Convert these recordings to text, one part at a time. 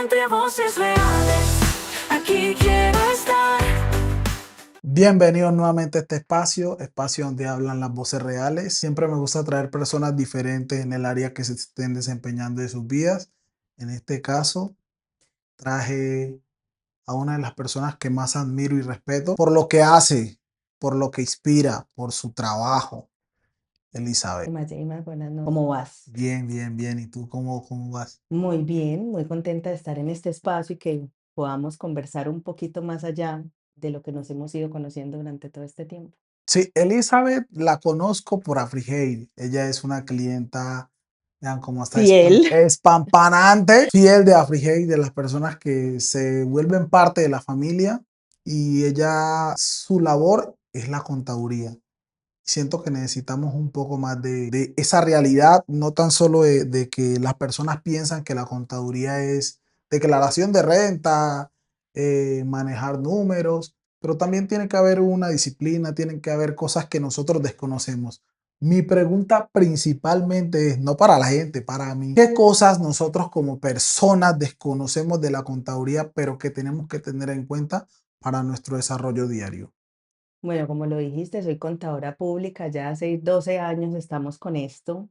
entre voces reales. Aquí quiero estar. Bienvenidos nuevamente a este espacio donde hablan las voces reales. Siempre me gusta traer personas diferentes en el área que se estén desempeñando de sus vidas. En este caso, traje a una de las personas que más admiro y respeto por lo que hace, por lo que inspira, por su trabajo. Elizabeth. Mayima, buenas noches. ¿Cómo vas? Bien, bien, bien. ¿Y tú cómo vas? Muy bien, muy contenta de estar en este espacio y que podamos conversar un poquito más allá de lo que nos hemos ido conociendo durante todo este tiempo. Sí, Elizabeth la conozco por AfriHate. Ella es una clienta, vean cómo está Fiel. espampanante, fiel de AfriHate, de las personas que se vuelven parte de la familia. Y ella, su labor es la contaduría. Siento que necesitamos un poco más de esa realidad, no tan solo de que las personas piensan que la contaduría es declaración de renta, manejar números, pero también tiene que haber una disciplina, tienen que haber cosas que nosotros desconocemos. Mi pregunta principalmente es, no para la gente, para mí, ¿qué cosas nosotros como personas desconocemos de la contaduría, pero que tenemos que tener en cuenta para nuestro desarrollo diario? Bueno, como lo dijiste, soy contadora pública, ya hace 12 años estamos con esto.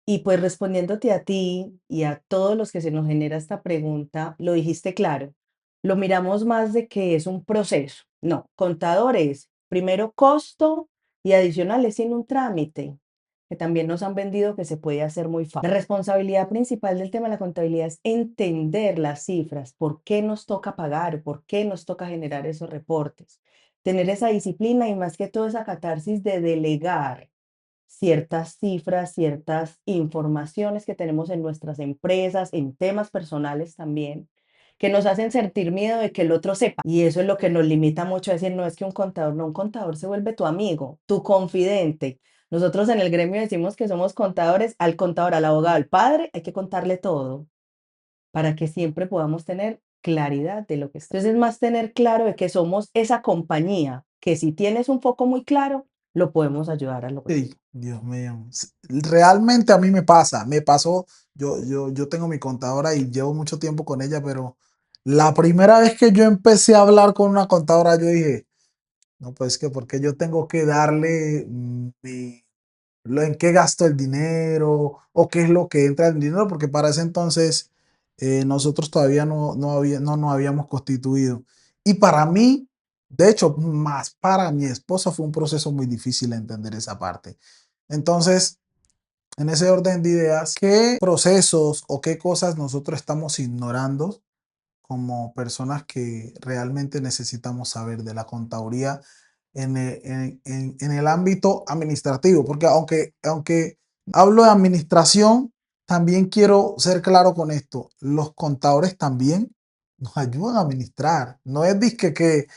Y pues respondiéndote a ti y a todos los que se nos genera esta pregunta, lo dijiste claro, lo miramos más de que es un proceso. No, contador es primero costo y adicional es sin un trámite, que también nos han vendido que se puede hacer muy fácil. La responsabilidad principal del tema de la contabilidad es entender las cifras, por qué nos toca pagar, por qué nos toca generar esos reportes, tener esa disciplina y más que todo esa catarsis de delegar ciertas cifras, ciertas informaciones que tenemos en nuestras empresas, en temas personales también, que nos hacen sentir miedo de que el otro sepa. Y eso es lo que nos limita mucho a decir, no es que un contador, no, un contador se vuelve tu amigo, tu confidente. Nosotros en el gremio decimos que somos contadores, al contador, al abogado, al padre, hay que contarle todo para que siempre podamos tener claridad de lo que está. Entonces es más tener claro de que somos esa compañía, que si tienes un foco muy claro, lo podemos ayudar a lograr. Sí, Dios mío. Realmente a mí me pasa, me pasó, yo tengo mi contadora y llevo mucho tiempo con ella, pero la primera vez que yo empecé a hablar con una contadora, yo dije, no, pues que porque yo tengo que darle en qué gasto el dinero o qué es lo que entra en el dinero, porque para ese entonces nosotros todavía no nos habíamos constituido. Y para mí, de hecho, más para mi esposa fue un proceso muy difícil entender esa parte. Entonces, en ese orden de ideas, ¿qué procesos o qué cosas nosotros estamos ignorando como personas que realmente necesitamos saber de la contaduría en el ámbito administrativo? Porque aunque hablo de administración, también quiero ser claro con esto. Los contadores también nos ayudan a administrar. No es disque que,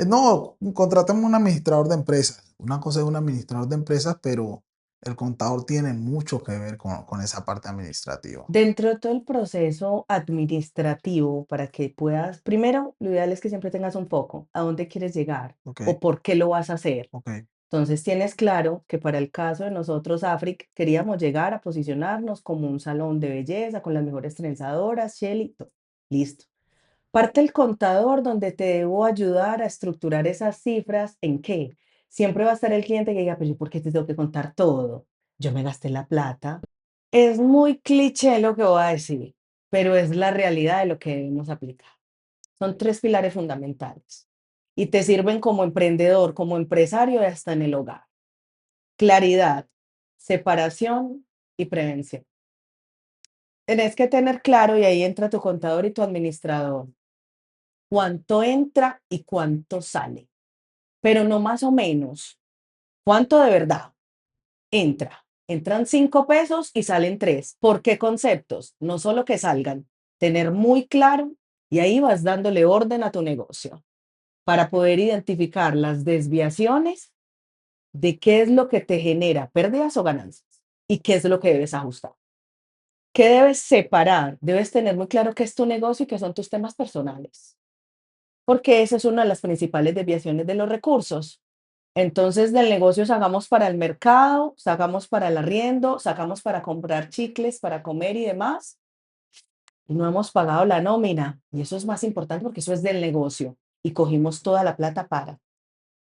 no, contratemos un administrador de empresas. Una cosa es un administrador de empresas, pero el contador tiene mucho que ver con esa parte administrativa. Dentro de todo el proceso administrativo, para que puedas, primero, lo ideal es que siempre tengas un foco, a dónde quieres llegar Ok, o por qué lo vas a hacer. ok. Entonces tienes claro que para el caso de nosotros, Afric, queríamos llegar a posicionarnos como un salón de belleza con las mejores trenzadoras, Shelly, listo. Parte el contador donde te debo ayudar a estructurar esas cifras. ¿En qué? Siempre va a estar el cliente que diga, pero ¿yo por qué te tengo que contar todo? Yo me gasté la plata. Es muy cliché lo que voy a decir, pero es la realidad de lo que debemos aplicar. Son tres pilares fundamentales y te sirven como emprendedor, como empresario y hasta en el hogar. Claridad, separación y prevención. Tienes que tener claro, y ahí entra tu contador y tu administrador, cuánto entra y cuánto sale, pero no más o menos, cuánto de verdad entra. Entran 5 pesos y salen 3. ¿Por qué conceptos? No solo que salgan, tener muy claro y ahí vas dándole orden a tu negocio para poder identificar las desviaciones de qué es lo que te genera pérdidas o ganancias y qué es lo que debes ajustar. ¿Qué debes separar? Debes tener muy claro qué es tu negocio y qué son tus temas personales, porque esa es una de las principales desviaciones de los recursos. Entonces, del negocio sacamos para el mercado, sacamos para el arriendo, sacamos para comprar chicles, para comer y demás. y no hemos pagado la nómina. Y eso es más importante porque eso es del negocio y cogimos toda la plata para.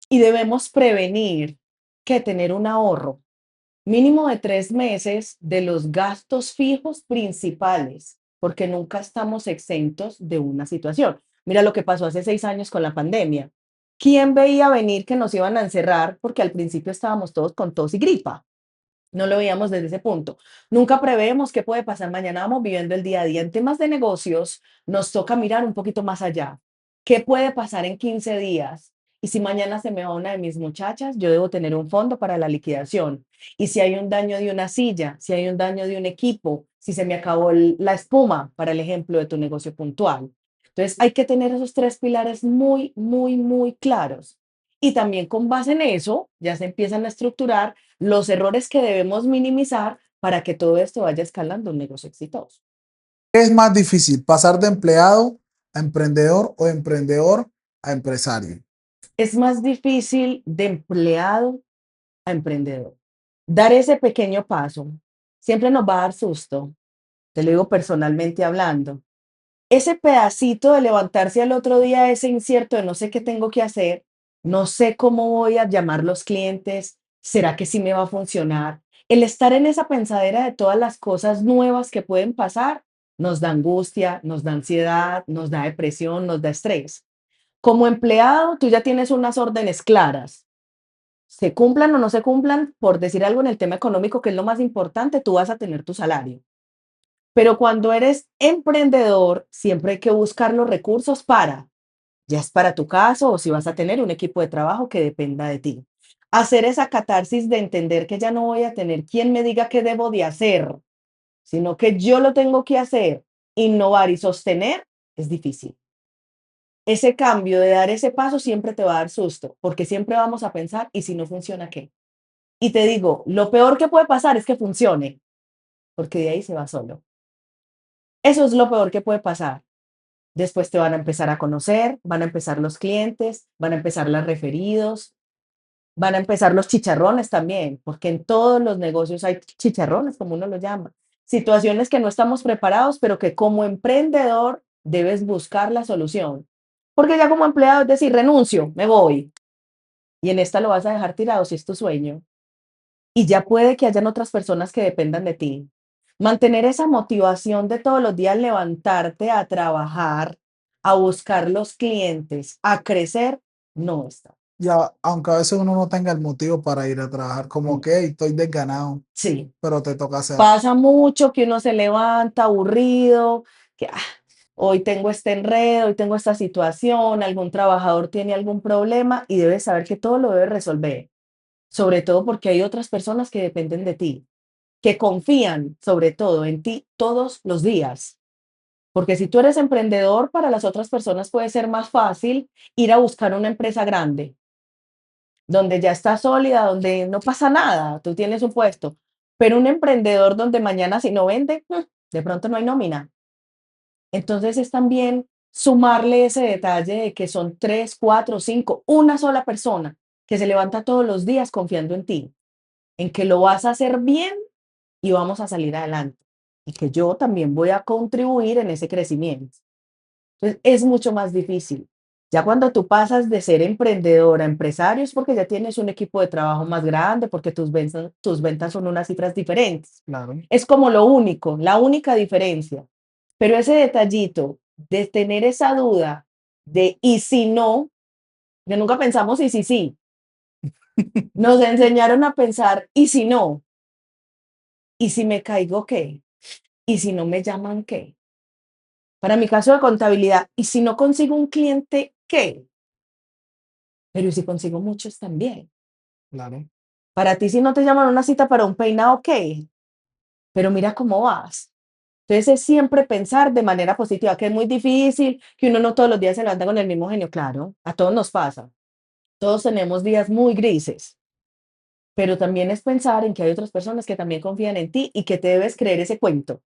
Y debemos prevenir que tener un ahorro mínimo de 3 meses de los gastos fijos principales, porque nunca estamos exentos de una situación. Mira lo que pasó hace 6 años con la pandemia. ¿Quién veía venir que nos iban a encerrar? Porque al principio estábamos todos con tos y gripa. No lo veíamos desde ese punto. Nunca preveemos qué puede pasar mañana. Vamos viviendo el día a día. En temas de negocios, nos toca mirar un poquito más allá. ¿Qué puede pasar en 15 días? Y si mañana se me va una de mis muchachas, yo debo tener un fondo para la liquidación. Y si hay un daño de una silla, si hay un daño de un equipo, si se me acabó la espuma, para el ejemplo de tu negocio puntual. Entonces, hay que tener esos tres pilares muy, muy, muy claros. Y también con base en eso, ya se empiezan a estructurar los errores que debemos minimizar para que todo esto vaya escalando un negocio exitoso. ¿Qué es más difícil, pasar de empleado a emprendedor o de emprendedor a empresario? Es más difícil de empleado a emprendedor. Dar ese pequeño paso siempre nos va a dar susto, te lo digo personalmente hablando. Ese pedacito de levantarse al otro día, ese incierto de no sé qué tengo que hacer, no sé cómo voy a llamar los clientes, ¿será que sí me va a funcionar? El estar en esa pensadera de todas las cosas nuevas que pueden pasar nos da angustia, nos da ansiedad, nos da depresión, nos da estrés. Como empleado, tú ya tienes unas órdenes claras. Se cumplan o no se cumplan, por decir algo en el tema económico, que es lo más importante, tú vas a tener tu salario. Pero cuando eres emprendedor, siempre hay que buscar los recursos para, ya es para tu caso o si vas a tener un equipo de trabajo que dependa de ti. Hacer esa catarsis de entender que ya no voy a tener quien me diga qué debo de hacer, sino que yo lo tengo que hacer, innovar y sostener, es difícil. Ese cambio de dar ese paso siempre te va a dar susto, porque siempre vamos a pensar, ¿y si no funciona qué? Y te digo, lo peor que puede pasar es que funcione, porque de ahí se va solo. Eso es lo peor que puede pasar. Después te van a empezar a conocer, van a empezar los clientes, van a empezar los referidos, van a empezar los chicharrones también, porque en todos los negocios hay chicharrones, como uno lo llama. Situaciones que no estamos preparados, pero que como emprendedor debes buscar la solución. Porque ya como empleado es decir, renuncio, me voy. Y en esta lo vas a dejar tirado si es tu sueño. Y ya puede que hayan otras personas que dependan de ti. Mantener esa motivación de todos los días levantarte a trabajar, a buscar los clientes, a crecer, no está. Ya, aunque a veces uno no tenga el motivo para ir a trabajar, como Mm, que estoy desganado, sí, pero te toca hacer. pasa mucho que uno se levanta aburrido, que hoy tengo este enredo, hoy tengo esta situación, algún trabajador tiene algún problema y debes saber que todo lo debes resolver, sobre todo porque hay otras personas que dependen de ti, que confían sobre todo en ti todos los días. Porque si tú eres emprendedor, para las otras personas puede ser más fácil ir a buscar una empresa grande, donde ya está sólida, donde no pasa nada, tú tienes un puesto. Pero un emprendedor donde mañana si no vende, de pronto no hay nómina. Entonces es también sumarle ese detalle de que son tres, cuatro, cinco, una sola persona que se levanta todos los días confiando en ti, en que lo vas a hacer bien y vamos a salir adelante. Y que yo también voy a contribuir en ese crecimiento. Entonces, es mucho más difícil. Ya cuando tú pasas de ser emprendedor a empresario es porque ya tienes un equipo de trabajo más grande, porque tus ventas son unas cifras diferentes. Claro. Es como lo único, la única diferencia. Pero ese detallito de tener esa duda de y si no, que nunca pensamos y si sí, nos enseñaron a pensar y si no, y si me caigo qué, y si no me llaman qué. Para mi caso de contabilidad, y si no consigo un cliente, ¿qué? Pero ¿y si consigo muchos también? Claro. Para ti, si no te llaman a una cita para un peinado, ¿qué? Pero mira cómo vas. Entonces es siempre pensar de manera positiva, que es muy difícil, que uno no todos los días se levanta con el mismo genio, claro, a todos nos pasa. Todos tenemos días muy grises, pero también es pensar en que hay otras personas que también confían en ti y que te debes creer ese cuento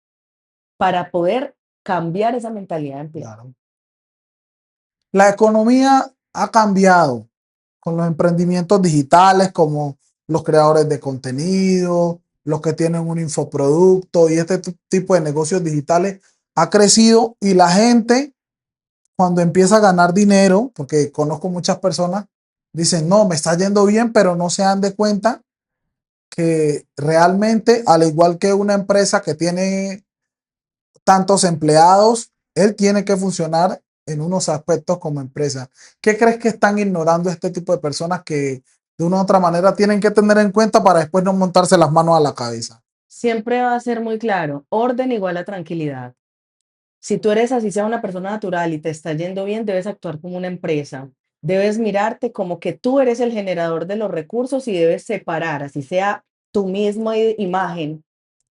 para poder cambiar esa mentalidad de empleado. Claro. La economía ha cambiado con los emprendimientos digitales como los creadores de contenido, los que tienen un infoproducto y este tipo de negocios digitales ha crecido y la gente cuando empieza a ganar dinero, porque conozco muchas personas, dicen, no, me está yendo bien, pero no se dan de cuenta que realmente, al igual que una empresa que tiene tantos empleados, él tiene que funcionar en unos aspectos como empresa. ¿Qué crees que están ignorando este tipo de personas que de una u otra manera tienen que tener en cuenta para después no montarse las manos a la cabeza? Siempre va a ser muy claro, orden igual a tranquilidad. Si tú eres así sea una persona natural y te está yendo bien, debes actuar como una empresa. Debes mirarte como que tú eres el generador de los recursos y debes separar, así sea tu misma imagen,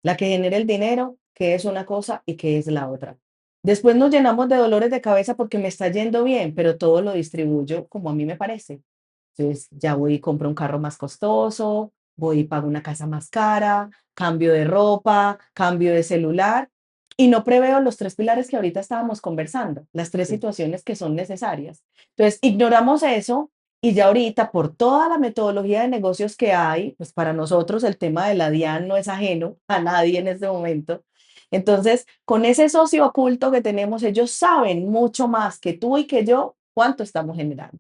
la que genera el dinero, que es una cosa y que es la otra. Después nos llenamos de dolores de cabeza porque me está yendo bien, pero todo lo distribuyo como a mí me parece. Entonces ya voy y compro un carro más costoso, voy y pago una casa más cara, cambio de ropa, cambio de celular y no preveo los tres pilares que ahorita estábamos conversando, las tres Sí. situaciones que son necesarias. Entonces ignoramos eso y ya ahorita por toda la metodología de negocios que hay, pues para nosotros el tema de la DIAN no es ajeno a nadie en este momento. Entonces, con ese socio oculto que tenemos, ellos saben mucho más que tú y que yo cuánto estamos generando.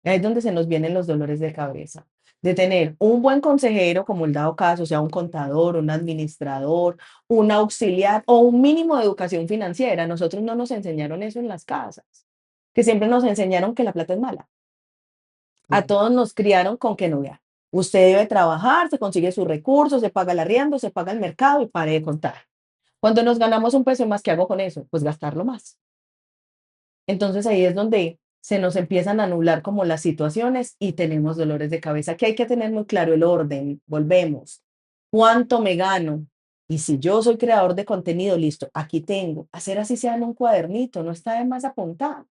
Ahí es donde se nos vienen los dolores de cabeza. De tener un buen consejero, como el dado caso, sea un contador, un administrador, un auxiliar o un mínimo de educación financiera. Nosotros no nos enseñaron eso en las casas, que siempre nos enseñaron que la plata es mala. A Claro. todos nos criaron con que no vea. Usted debe trabajar, se consigue sus recursos, se paga el arriendo, se paga el mercado y pare de contar. Cuando nos ganamos un peso más, ¿qué hago con eso? Pues gastarlo más. Entonces ahí es donde se nos empiezan a anular como las situaciones y tenemos dolores de cabeza, que hay que tener muy claro el orden, volvemos, cuánto me gano y si yo soy creador de contenido, listo, aquí tengo, hacer así sea en un cuadernito, no está de más apuntar.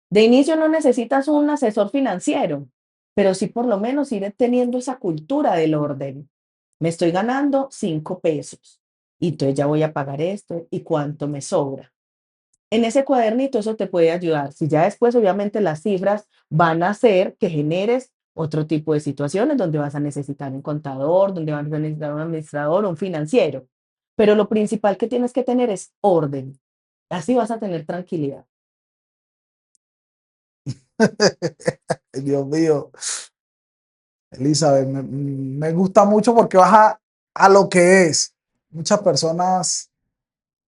De inicio no necesitas un asesor financiero, pero sí por lo menos ir teniendo esa cultura del orden. Me estoy ganando 5 pesos y entonces ya voy a pagar esto y cuánto me sobra en ese cuadernito eso te puede ayudar. Si ya después, obviamente, las cifras van a hacer que generes otro tipo de situaciones donde vas a necesitar un contador, donde vas a necesitar un administrador, un financiero. Pero lo principal que tienes que tener es orden. Así vas a tener tranquilidad. Dios mío, Elizabeth, me gusta mucho porque vas a lo que es. Muchas personas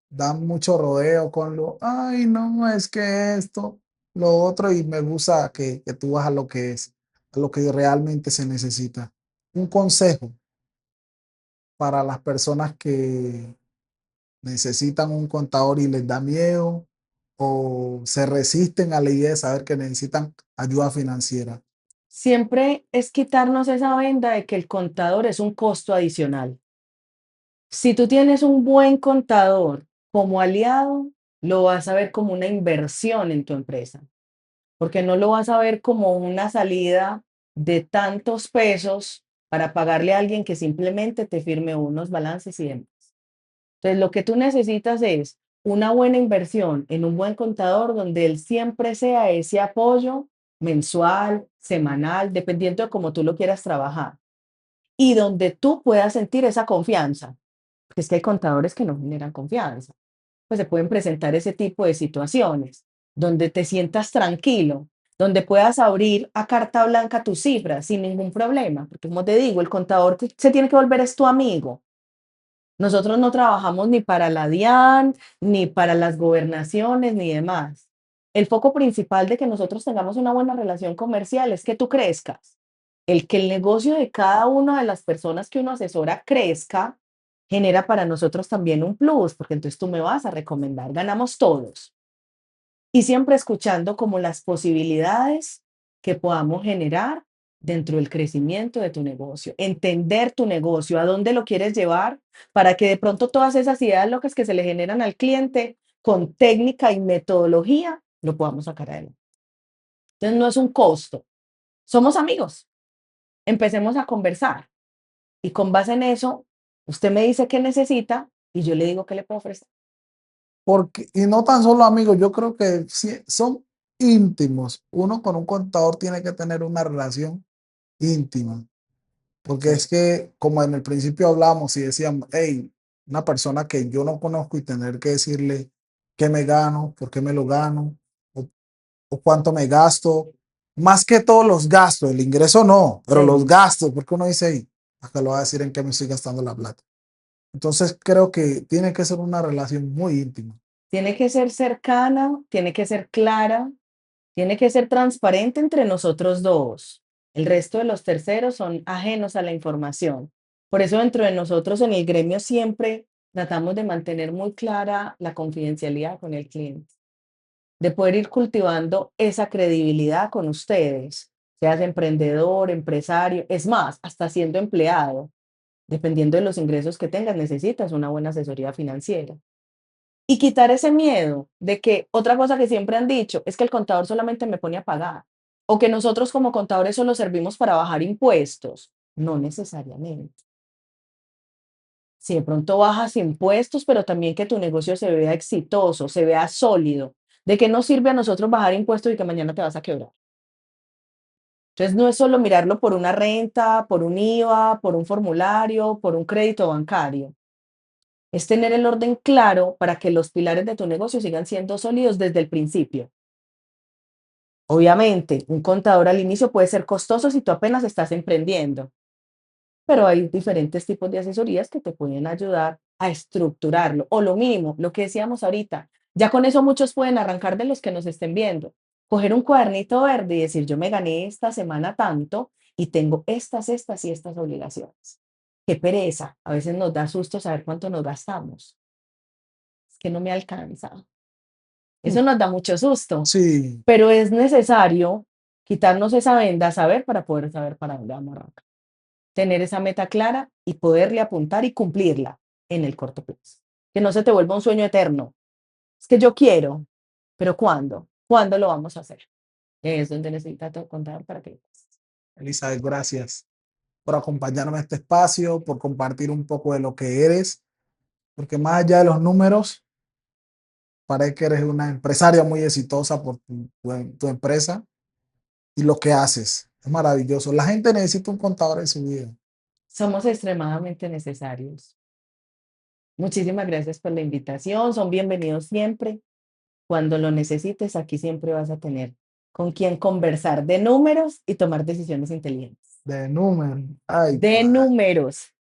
dan mucho rodeo con lo, ay, no, es que esto, lo otro, y me gusta que tú vas a lo que es, a lo que realmente se necesita. Un consejo para las personas que necesitan un contador y les da miedo o se resisten a la idea de saber que necesitan ayuda financiera. Siempre es quitarnos esa venda de que el contador es un costo adicional. Si tú tienes un buen contador como aliado, lo vas a ver como una inversión en tu empresa. Porque no lo vas a ver como una salida de tantos pesos para pagarle a alguien que simplemente te firme unos balances y demás. Entonces, lo que tú necesitas es una buena inversión en un buen contador donde él siempre sea ese apoyo mensual, semanal, dependiendo de cómo tú lo quieras trabajar y donde tú puedas sentir esa confianza, porque es que hay contadores que no generan confianza, pues se pueden presentar ese tipo de situaciones donde te sientas tranquilo, donde puedas abrir a carta blanca tus cifras sin ningún problema, porque como te digo, el contador se tiene que volver es tu amigo. Nosotros no trabajamos ni para la DIAN, ni para las gobernaciones, ni demás. El foco principal de que nosotros tengamos una buena relación comercial es que tú crezcas. El que el negocio de cada una de las personas que uno asesora crezca, genera para nosotros también un plus, porque entonces tú me vas a recomendar, ganamos todos. Y siempre escuchando como las posibilidades que podamos generar dentro del crecimiento de tu negocio, entender tu negocio, a dónde lo quieres llevar, para que de pronto todas esas ideas locas que se le generan al cliente con técnica y metodología lo podamos sacar adelante. Entonces no es un costo, somos amigos, empecemos a conversar y con base en eso, usted me dice qué necesita y yo le digo qué le puedo ofrecer. Porque, y no tan solo amigos, yo creo que son íntimos. Uno con un contador tiene que tener una relación íntima, porque Sí. es que, como en el principio hablamos y decíamos, hey, una persona que yo no conozco y tener que decirle qué me gano, por qué me lo gano, o, o cuánto me gasto. Más que todos los gastos, el ingreso no, pero los Sí. gastos, porque uno dice, "Ey, acá lo va a decir en qué me estoy gastando la plata". Entonces creo que tiene que ser una relación muy íntima. Tiene que ser cercana, tiene que ser clara, tiene que ser transparente entre nosotros dos. El resto de los terceros son ajenos a la información. Por eso dentro de nosotros en el gremio siempre tratamos de mantener muy clara la confidencialidad con el cliente, de poder ir cultivando esa credibilidad con ustedes, seas emprendedor, empresario, es más, hasta siendo empleado, dependiendo de los ingresos que tengas, necesitas una buena asesoría financiera. Y quitar ese miedo de que otra cosa que siempre han dicho es que el contador solamente me pone a pagar o que nosotros como contadores solo servimos para bajar impuestos. No necesariamente. Si de pronto bajas impuestos, pero también que tu negocio se vea exitoso, se vea sólido. ¿De qué nos sirve a nosotros bajar impuestos y que mañana te vas a quebrar? Entonces no es solo mirarlo por una renta, por un IVA, por un formulario, por un crédito bancario. Es tener el orden claro para que los pilares de tu negocio sigan siendo sólidos desde el principio. Obviamente, un contador al inicio puede ser costoso si tú apenas estás emprendiendo, pero hay diferentes tipos de asesorías que te pueden ayudar a estructurarlo. O lo mínimo, lo que decíamos ahorita, ya con eso muchos pueden arrancar de los que nos estén viendo. Coger un cuadernito verde y decir, yo me gané esta semana tanto y tengo estas y estas obligaciones. Qué pereza. A veces nos da susto saber cuánto nos gastamos. Es que no me alcanza. Mm, Eso nos da mucho susto, sí, pero es necesario quitarnos esa venda, saber para poder saber para dónde vamos a arrancar. Tener esa meta clara y poderle apuntar y cumplirla en el corto plazo. Que no se te vuelva un sueño eterno. Es que yo quiero, pero ¿cuándo? ¿Cuándo lo vamos a hacer? Es donde necesitas tu contador para que lo hagas. Elizabeth, gracias por acompañarme a este espacio, por compartir un poco de lo que eres, porque más allá de los números, parece que eres una empresaria muy exitosa por tu empresa y lo que haces. Es maravilloso. La gente necesita un contador en su vida. Somos extremadamente necesarios. Muchísimas gracias por la invitación. Son bienvenidos siempre. Cuando lo necesites, aquí siempre vas a tener con quien conversar de números y tomar decisiones inteligentes. De números. Ay, De padre. números.